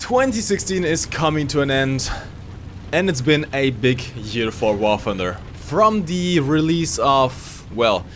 2016 is coming to an end, and it's been a big year for War Thunder. From the release of, well,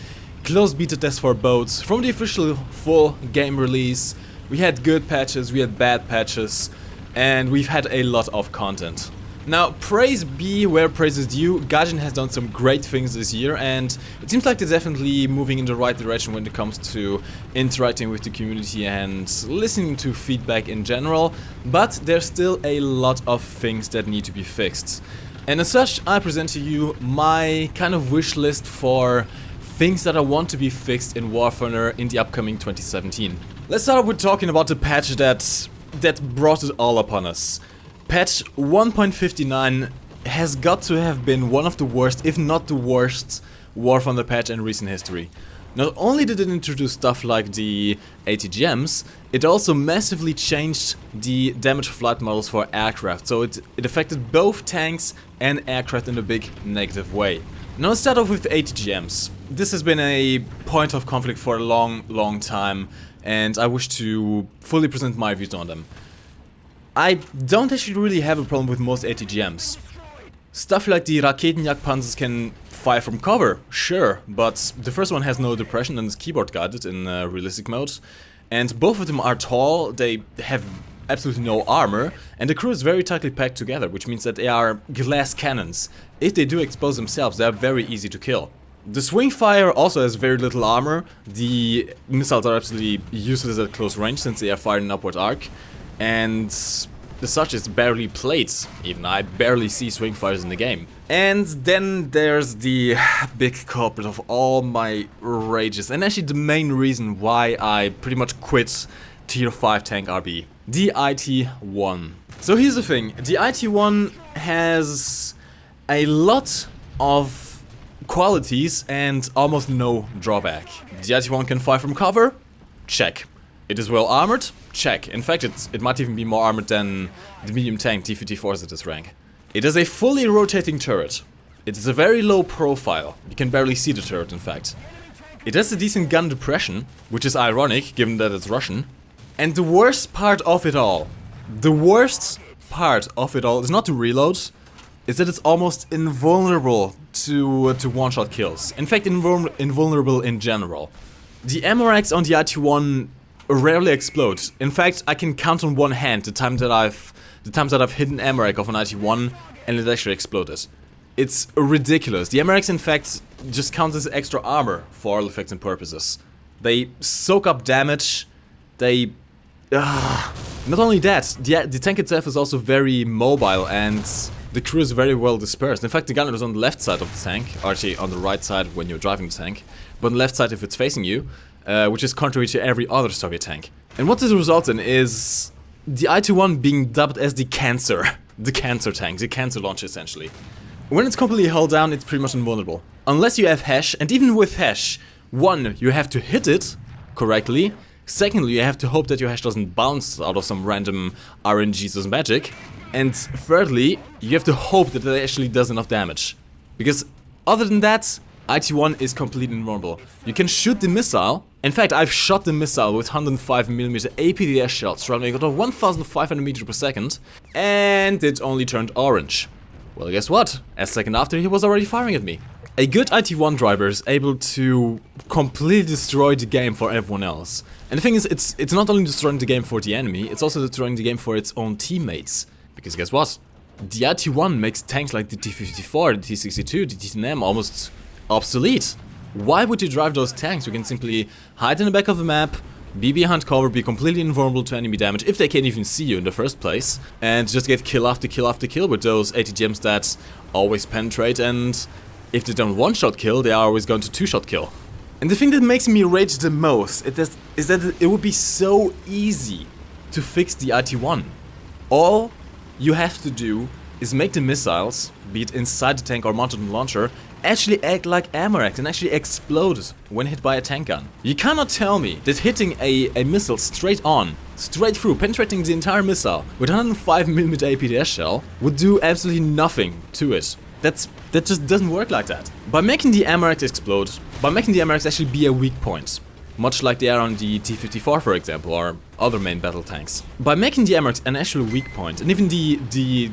closed beta tests for boats, from the official full game release, we had good patches, we had bad patches, and we've had a lot of content. Now, praise be where praise is due, Gaijin has done some great things this year, and it seems like they're definitely moving in the right direction when it comes to interacting with the community and listening to feedback in general, but there's still a lot of things that need to be fixed. And as such, I present to you my kind of wish list for things that I want to be fixed in War Thunder in the upcoming 2017. Let's start with talking about the patch that brought it all upon us. Patch 1.59 has got to have been one of the worst, if not the worst, War Thunder patch in recent history. Not only did it introduce stuff like the ATGMs, it also massively changed the damage flight models for aircraft, so it affected both tanks and aircraft in a big negative way. Now let's start off with the ATGMs. This has been a point of conflict for a long time, and I wish to fully present my views on them. I don't actually really have a problem with most ATGMs. Stuff like the Raketenjagdpanzers can fire from cover, sure, but the first one has no depression and is keyboard guided in realistic mode. And both of them are tall, they have absolutely no armor, and the crew is very tightly packed together, which means that they are glass cannons. If they do expose themselves, they are very easy to kill. The Swingfire also has very little armor, the missiles are absolutely useless at close range since they are fired in upward arc. And as such, it's barely plates. Even I barely see Swingfires in the game. And then there's the big culprit of all my rages, and actually the main reason why I pretty much quit Tier 5 Tank RB. The IT-1. So here's the thing, the IT-1 has a lot of qualities and almost no drawback. The IT-1 can fire from cover? Check. It is well armored? Check. In fact, it might even be more armored than the medium tank T-54s at this rank. It has a fully rotating turret. It is a very low profile. You can barely see the turret, in fact. It has a decent gun depression, which is ironic, given that it's Russian. And the worst part of it all, is not the reload, is that it's almost invulnerable to one-shot kills. In fact, invulnerable in general. The ammo racks on the IT-1 rarely explode. In fact, I can count on one hand the times that I've hidden ammo rack of an IT-1 and it actually exploded. It's ridiculous. The ammo racks, in fact, just count as extra armor for all effects and purposes. They soak up damage. They not only that, the tank itself is also very mobile and the crew is very well dispersed. In fact, the gunner is on the left side of the tank, actually on the right side when you're driving the tank, but on the left side if it's facing you. Which is contrary to every other Soviet tank. And what this results in is the IT-1 being dubbed as the cancer tank, the cancer launcher essentially. When it's completely held down, it's pretty much invulnerable. Unless you have hash, and even with hash, one, you have to hit it correctly, secondly, you have to hope that your hash doesn't bounce out of some random RNG's magic, and thirdly, you have to hope that it actually does enough damage. Because other than that, IT-1 is completely invulnerable. You can shoot the missile. In fact, I've shot the missile with 105mm APDS shells traveling at 1500 meters per second, and it only turned orange. Well, guess what? A second after, he was already firing at me. A good IT-1 driver is able to completely destroy the game for everyone else. And the thing is, it's not only destroying the game for the enemy, it's also destroying the game for its own teammates. Because guess what? The IT-1 makes tanks like the T-54, the T-62, the T-10M almost obsolete. Why would you drive those tanks? You can simply hide in the back of the map, be behind cover, be completely invulnerable to enemy damage if they can't even see you in the first place, and just get kill after kill after kill with those ATGMs that always penetrate, and if they don't one-shot kill, they are always going to two-shot kill. And the thing that makes me rage the most is that it would be so easy to fix the IT-1. All you have to do is make the missiles, be it inside the tank or mounted on the launcher, actually act like ammo racks and actually explode when hit by a tank gun. You cannot tell me that hitting a missile straight through, penetrating the entire missile with 105mm APDS shell would do absolutely nothing to it. That just doesn't work like that. By making the ammo racks explode, by making the ammo racks actually be a weak point, much like they are on the T-54, for example, or other main battle tanks. By making the MRX an actual weak point, and even the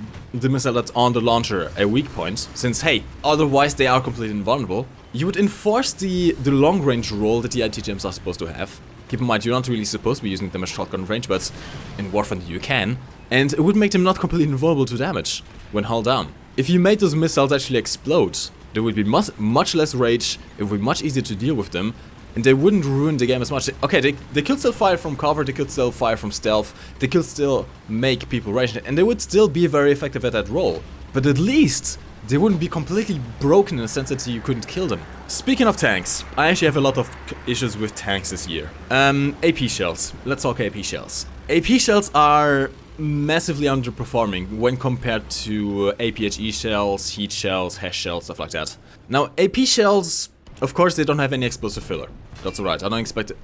missile that's on the launcher a weak point, since hey, otherwise they are completely invulnerable, you would enforce the long-range role that the ATGMs are supposed to have. Keep in mind, you're not really supposed to be using them as shotgun range, but in War Thunder you can, and it would make them not completely invulnerable to damage when hull down. If you made those missiles actually explode, there would be much less rage, it would be much easier to deal with them, and they wouldn't ruin the game as much. Okay, they could still fire from cover, they could still fire from stealth, they could still make people rage, and they would still be very effective at that role. But at least they wouldn't be completely broken in the sense that you couldn't kill them. Speaking of tanks, I actually have a lot of issues with tanks this year. AP shells. Let's talk AP shells. AP shells are massively underperforming when compared to APHE shells, heat shells, HESH shells, stuff like that. Now, AP shells, of course, they don't have any explosive filler. That's alright, I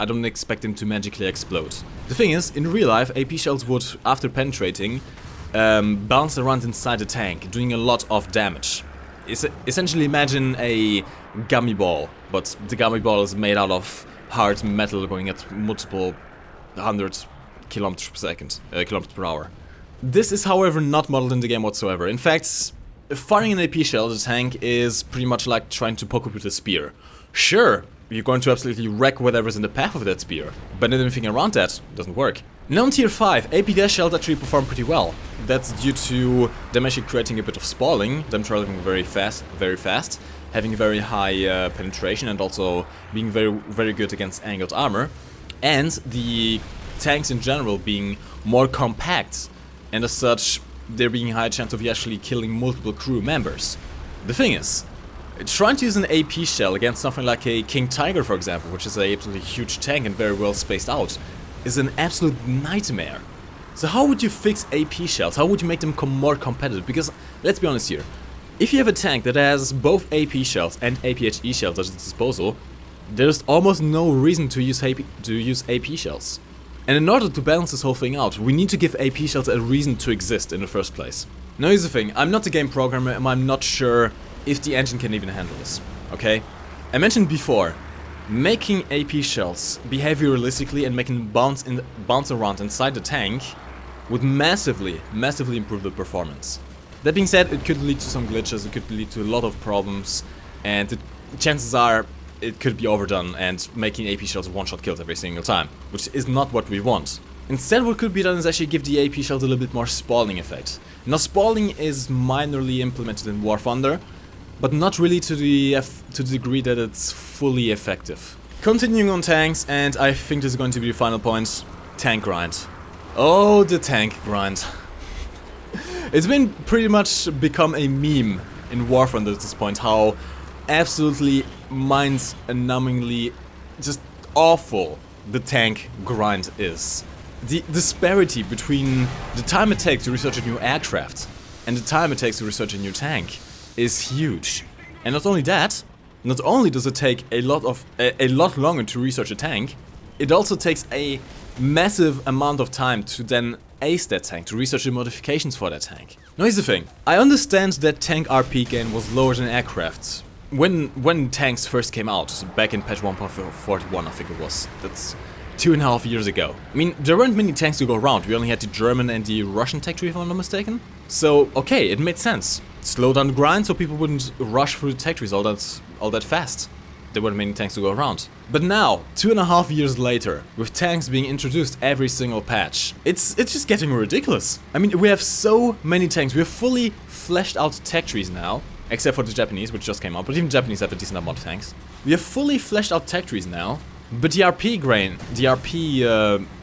don't expect them to magically explode. The thing is, in real life, AP shells would, after penetrating, bounce around inside the tank, doing a lot of damage. Essentially imagine a gummy ball, but the gummy ball is made out of hard metal going at multiple hundreds kilometers per second, kilometers per hour. This is, however, not modeled in the game whatsoever. In fact, firing an AP shell at a tank is pretty much like trying to poke it with a spear. Sure, you're going to absolutely wreck whatever's in the path of that spear, but anything around that doesn't work. Now in Tier 5, AP gas shells actually perform pretty well. That's due to them actually creating a bit of spalling, them traveling very fast, having very high penetration, and also being very good against angled armor, and the tanks in general being more compact, and as such there being a high chance of you actually killing multiple crew members. The thing is, trying to use an AP shell against something like a King Tiger, for example, which is a absolutely huge tank and very well spaced out, is an absolute nightmare. So how would you fix AP shells? How would you make them more competitive? Because, let's be honest here, if you have a tank that has both AP shells and APHE shells at its disposal, there's almost no reason to use AP shells. And in order to balance this whole thing out, we need to give AP shells a reason to exist in the first place. Now here's the thing, I'm not a game programmer and I'm not sure if the engine can even handle this, okay? I mentioned before, making AP shells behave realistically and making them bounce around inside the tank would massively improve the performance. That being said, it could lead to some glitches, it could lead to a lot of problems, and chances are it could be overdone and making AP shells one-shot kills every single time, which is not what we want. Instead, what could be done is actually give the AP shells a little bit more spalling effect. Now, spalling is minorly implemented in War Thunder, but not really to the degree that it's fully effective. Continuing on tanks, and I think this is going to be the final point, tank grind. Oh, the tank grind. It's been pretty much become a meme in War Thunder at this point, how absolutely mind-numbingly just awful the tank grind is. The disparity between the time it takes to research a new aircraft and the time it takes to research a new tank is huge. And not only that, not only does it take a lot longer to research a tank, it also takes a massive amount of time to then ace that tank, to research the modifications for that tank. Now here's the thing, I understand that tank RP gain was lower than aircraft when tanks first came out, so back in patch 1.41 I think it was. That's 2.5 years ago. I mean, there weren't many tanks to go around, we only had the German and the Russian tech tree if I'm not mistaken. So, okay, it made sense. Slow down the grind so people wouldn't rush through the tech trees all that fast. There weren't many tanks to go around. But now, 2.5 years later, with tanks being introduced every single patch, it's just getting ridiculous. I mean, we have so many tanks, we have fully fleshed out tech trees now, except for the Japanese, which just came out, but even Japanese have a decent amount of tanks. We have fully fleshed out tech trees now, but the RP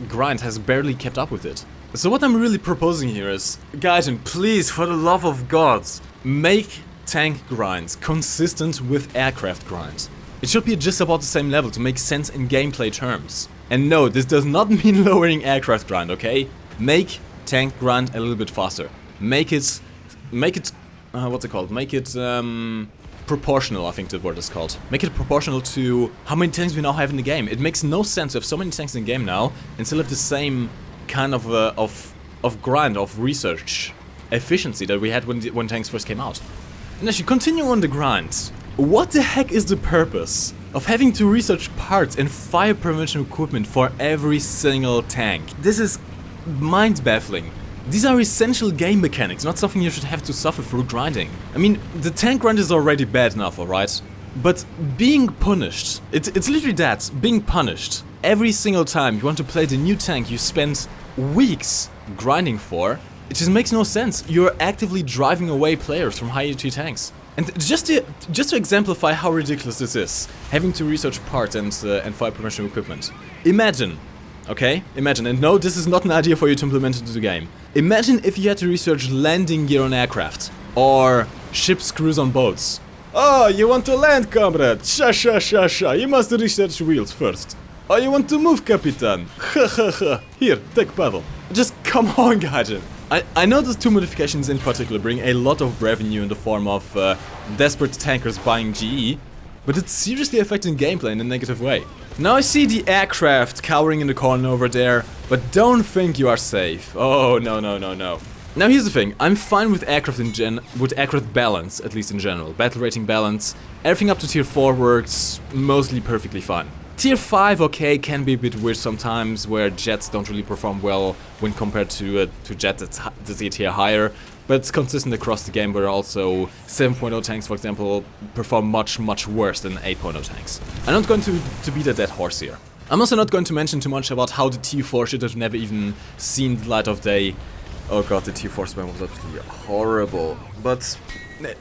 grind has barely kept up with it. So what I'm really proposing here is, guys, and please, for the love of God, make tank grinds consistent with aircraft grinds. It should be just about the same level to make sense in gameplay terms. And no, this does not mean lowering aircraft grind, okay? Make tank grind a little bit faster. Make it, what's it called? Make it, proportional, I think the word is called. Make it proportional to how many tanks we now have in the game. It makes no sense to have so many tanks in the game now and still have the same kind of grind, of research efficiency that we had when tanks first came out. And actually, continue on the grind. What the heck is the purpose of having to research parts and fire prevention equipment for every single tank. This is mind-baffling. These are essential game mechanics, not something you should have to suffer through grinding. I mean, the tank grind is already bad enough, alright? But being punished, it's literally that, being punished. Every single time you want to play the new tank you spent weeks grinding for, it just makes no sense. You're actively driving away players from higher tier tanks. And just to exemplify how ridiculous this is, having to research parts and fire prevention equipment. Imagine, and no, this is not an idea for you to implement into the game. Imagine if you had to research landing gear on aircraft, or ship screws on boats. Oh, you want to land, comrade? Sha, you must research wheels first. Oh, you want to move, Capitan? Ha. Here, take paddle. Just come on, Gaijin. I know those two modifications in particular bring a lot of revenue in the form of desperate tankers buying GE, but it's seriously affecting gameplay in a negative way. Now I see the aircraft cowering in the corner over there, but don't think you are safe. Oh, no. Now here's the thing, I'm fine with aircraft with aircraft balance, at least in general. Battle rating balance, everything up to tier 4 works mostly perfectly fine. Tier 5, okay, can be a bit weird sometimes, where jets don't really perform well when compared to jets that's a tier higher, but it's consistent across the game, where also 7.0 tanks, for example, perform much worse than 8.0 tanks. I'm not going to beat a dead horse here. I'm also not going to mention too much about how the tier 4 should have never even seen the light of day. Oh god, the tier 4 spam was absolutely horrible, but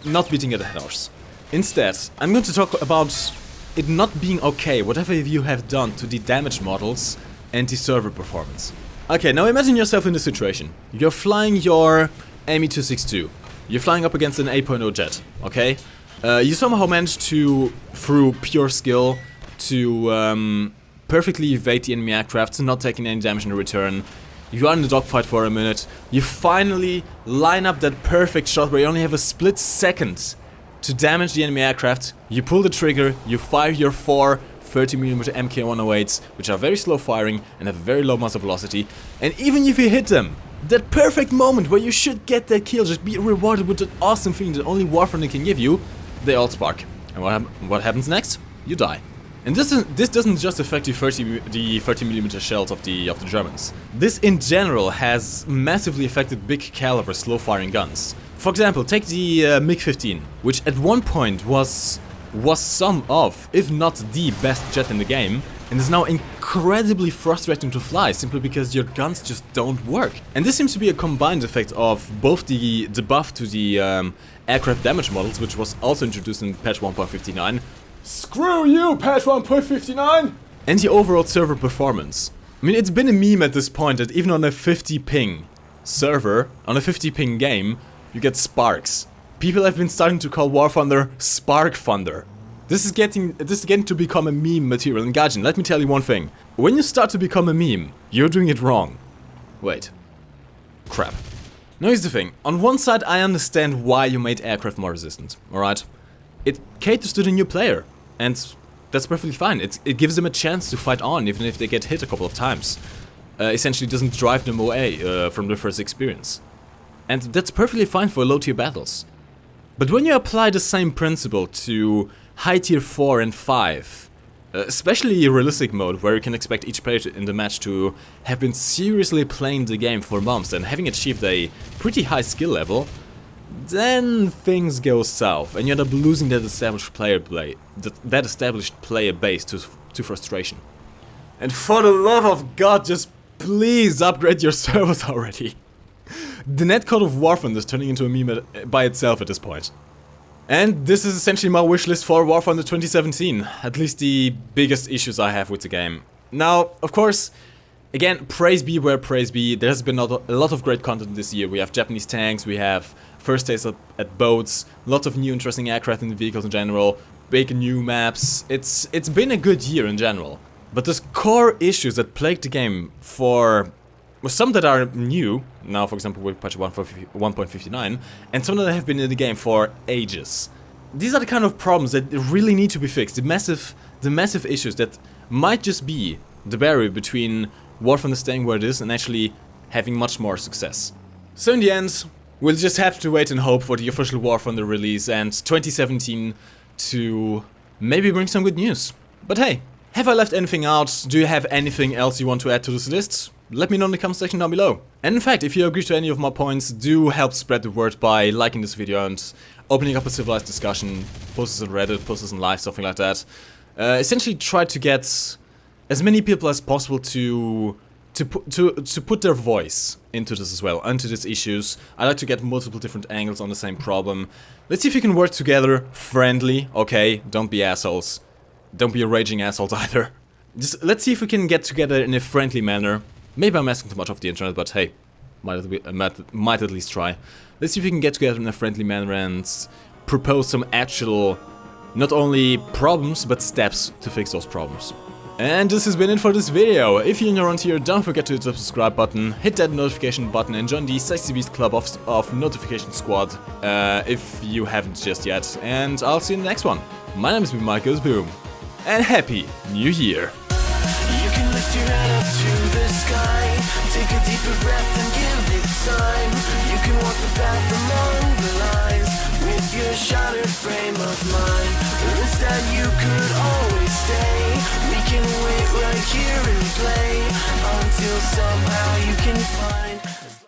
not beating a dead horse. Instead, I'm going to talk about it not being okay, whatever you have done to the damage models and the server performance. Okay, now imagine yourself in this situation. You're flying your Me-262. You're flying up against an 8.0 jet, okay? You somehow managed to, through pure skill, to perfectly evade the enemy aircraft, not taking any damage in return. You are in the dogfight for a minute. You finally line up that perfect shot where you only have a split second to damage the enemy aircraft. You pull the trigger, you fire your 4 30mm MK108s, which are very slow firing and have very low muzzle velocity, and even if you hit them, that perfect moment where you should get that kill, just be rewarded with that awesome feeling that only Warframe can give you, they all spark. And what happens next? You die. And this doesn't just affect the 30mm shells of the Germans. This in general has massively affected big caliber slow firing guns. For example, take the MiG-15, which at one point was some of, if not the best jet in the game, and is now incredibly frustrating to fly simply because your guns just don't work. And this seems to be a combined effect of both the buff to the aircraft damage models, which was also introduced in patch 1.59. Screw you, patch 1.59! And the overall server performance. I mean, it's been a meme at this point that even on a 50 ping server, on a 50 ping game, you get sparks. People have been starting to call War Thunder Spark Thunder. This is getting to become a meme material. And Gaijin, let me tell you one thing. When you start to become a meme, you're doing it wrong. Wait. Crap. Now here's the thing. On one side, I understand why you made aircraft more resistant, alright? It caters to the new player, and that's perfectly fine. It gives them a chance to fight on, even if they get hit a couple of times. Essentially doesn't drive them away from their first experience. And that's perfectly fine for low tier battles. But when you apply the same principle to high tier 4 and 5, especially realistic mode, where you can expect each player in the match to have been seriously playing the game for months and having achieved a pretty high skill level, then things go south, and you end up losing that established player base to frustration. And for the love of God, just please upgrade your servers already. The netcode of War Thunder is turning into a meme by itself at this point. And this is essentially my wishlist for War Thunder 2017, at least the biggest issues I have with the game. Now, of course, again, praise be where praise be, there's been a lot of great content this year. We have Japanese tanks, we have first taste at boats, lots of new interesting aircraft in the vehicles in general, big new maps. It's been a good year in general. But there's core issues that plague the game for some that are new, now for example with patch 1.59, and some that have been in the game for ages. These are the kind of problems that really need to be fixed, the massive issues that might just be the barrier between War Thunder staying where it is and actually having much more success. So in the end, we'll just have to wait and hope for the official War Thunder release and 2017 to maybe bring some good news. But hey, have I left anything out? Do you have anything else you want to add to this list? Let me know in the comment section down below. And in fact, if you agree to any of my points, do help spread the word by liking this video and opening up a civilized discussion. Post this on Reddit, post this on Live, something like that. Essentially try to get as many people as possible to put their voice into this as well, into these issues. I like to get multiple different angles on the same problem. Let's see if we can work together, friendly, okay? Don't be assholes. Don't be raging assholes either. Just let's see if we can get together in a friendly manner. Maybe I'm asking too much of the internet, but hey, might at least try. Let's see if we can get together in a friendly manner and propose some actual, not only problems, but steps to fix those problems. And this has been it for this video. If you're new around here, don't forget to hit the subscribe button, hit that notification button and join the Sexy Beast Club of Notification Squad if you haven't just yet. And I'll see you in the next one. My name is MikeGoesBoom, and Happy New Year! You can lift your head up to the sky, take a deeper breath and give it time. You can walk the path among the lines with your shattered frame of mind. Or instead you could always stay. We can wait right here and play until somehow you can find